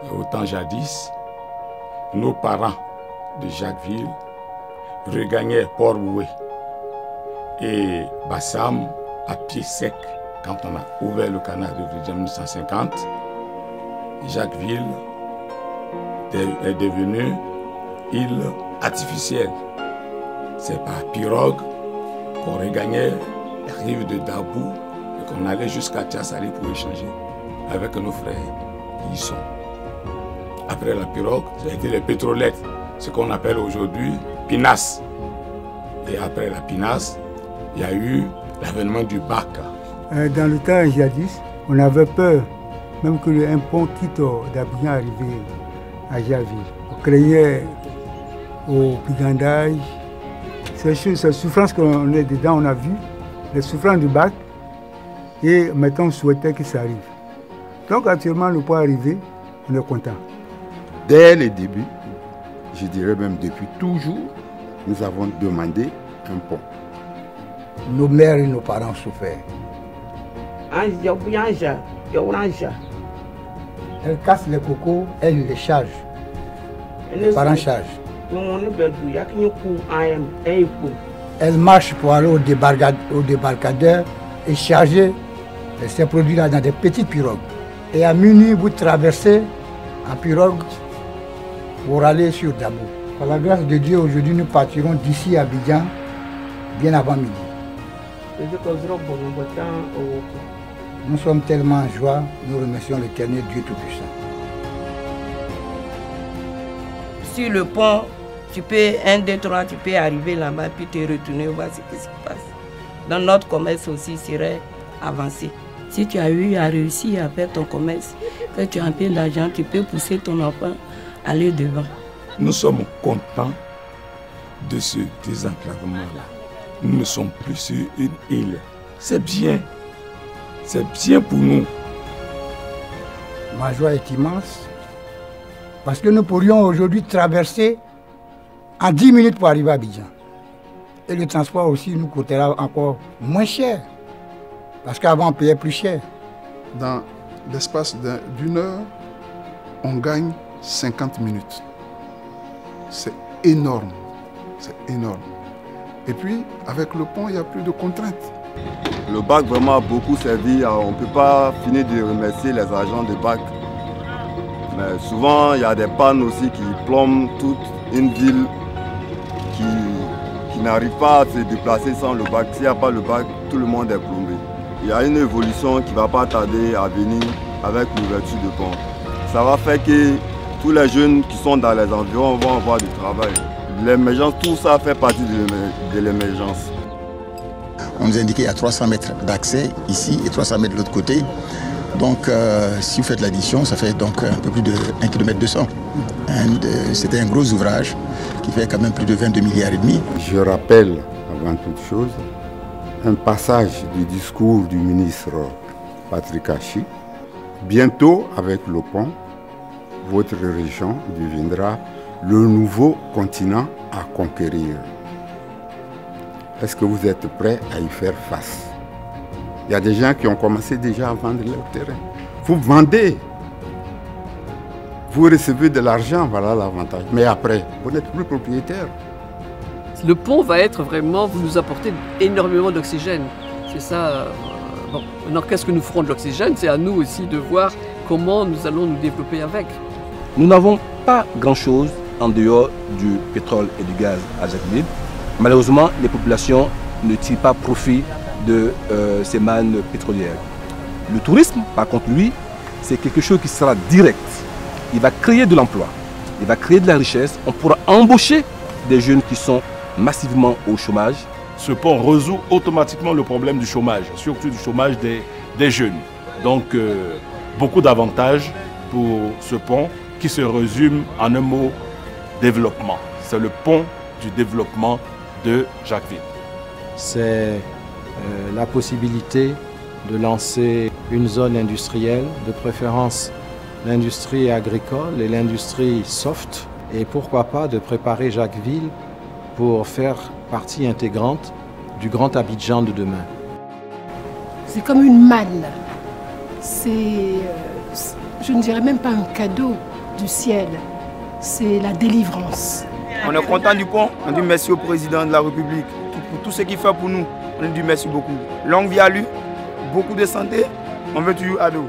Au temps jadis, nos parents de Jacquesville regagnaient Port-Boué et Bassam à pied sec quand on a ouvert le canal de Vieux en 1950. Jacquesville est devenue île artificielle. C'est par pirogue qu'on regagnait la rive de Dabou et qu'on allait jusqu'à Tiassali pour échanger avec nos frères qui y sont. Après la pirogue, ça a été les pétrolettes, ce qu'on appelle aujourd'hui pinasse. Et après la pinasse, il y a eu l'avènement du bac. Dans le temps jadis, on avait peur, même qu'un pont quitte d'Abidjan arrivait à Jacquesville. On craignait au brigandage. Ces souffrances qu'on est dedans, on a vu, les souffrances du bac, et maintenant on souhaitait que ça arrive. Donc actuellement, le pont est arrivé, on est content. Dès le début, je dirais même depuis toujours, nous avons demandé un pont. Nos mères et nos parents souffrent. Elle casse les cocos, elle les charge. Les parents chargent. Elle marche pour aller au débarcadère et charger ces produits-là dans des petites pirogues. Et à minuit, vous traversez en pirogue pour aller sur Dabou. Par la grâce de Dieu, aujourd'hui, nous partirons d'ici à Abidjan bien avant midi. Nous sommes tellement en joie, nous remercions l'Éternel Dieu Tout-Puissant. Sur le pont, tu peux, 1, 2, 3, tu peux arriver là-bas puis te retourner, voir ce qui se passe. Dans notre commerce aussi serait avancé. Si tu as eu à réussir à faire ton commerce, que tu as un peu d'argent, tu peux pousser ton enfant à aller devant. Nous sommes contents de ce désenclavement-là. Nous ne sommes plus sur une île. C'est bien. C'est bien pour nous. Ma joie est immense parce que nous pourrions aujourd'hui traverser en 10 minutes pour arriver à Abidjan. Et le transport aussi nous coûtera encore moins cher parce qu'avant on payait plus cher. Dans l'espace d'une heure, on gagne 50 minutes. C'est énorme. C'est énorme. Et puis, avec le pont, il n'y a plus de contraintes. Le bac vraiment a beaucoup servi. On ne peut pas finir de remercier les agents de bac. Mais souvent, il y a des pannes aussi qui plombent toute une ville qui n'arrive pas à se déplacer sans le bac. S'il n'y a pas le bac, tout le monde est plombé. Il y a une évolution qui ne va pas tarder à venir avec l'ouverture du pont. Ça va faire que tous les jeunes qui sont dans les environs vont avoir du travail. L'émergence, tout ça fait partie de l'émergence. On nous a indiqué qu'il y a 300 mètres d'accès ici et 300 mètres de l'autre côté. Donc si vous faites l'addition, ça fait donc un peu plus de 1,2 km. C'était un gros ouvrage qui fait quand même plus de 22 milliards et demi. Je rappelle avant toute chose un passage du discours du ministre Patrick Hachi. Bientôt avec le pont, votre région deviendra le nouveau continent à conquérir. Est-ce que vous êtes prêts à y faire face? Il y a des gens qui ont commencé déjà à vendre leur terrain. Vous vendez, vous recevez de l'argent, voilà l'avantage. Mais après, vous n'êtes plus propriétaire. Le pont va être vraiment, vous nous apportez énormément d'oxygène. C'est ça. Bon, maintenant, qu'est-ce que nous ferons de l'oxygène? C'est à nous aussi de voir comment nous allons nous développer avec. Nous n'avons pas grand-chose en dehors du pétrole et du gaz à Jacquesville. Malheureusement, les populations ne tirent pas profit de ces mannes pétrolières. Le tourisme, par contre, lui, c'est quelque chose qui sera direct. Il va créer de l'emploi, il va créer de la richesse. On pourra embaucher des jeunes qui sont massivement au chômage. Ce pont résout automatiquement le problème du chômage, surtout du chômage des jeunes. Donc, beaucoup d'avantages pour ce pont qui se résume en un mot, développement. C'est le pont du développement de Jacquesville. C'est la possibilité de lancer une zone industrielle, de préférence l'industrie agricole et l'industrie soft, et pourquoi pas de préparer Jacquesville pour faire partie intégrante du Grand Abidjan de demain. C'est comme une manne. je ne dirais même pas un cadeau du ciel, c'est la délivrance. On est content du pont, on dit merci au président de la République pour tout ce qu'il fait pour nous. On lui dit merci beaucoup. Longue vie à lui, beaucoup de santé, on veut toujours à nous.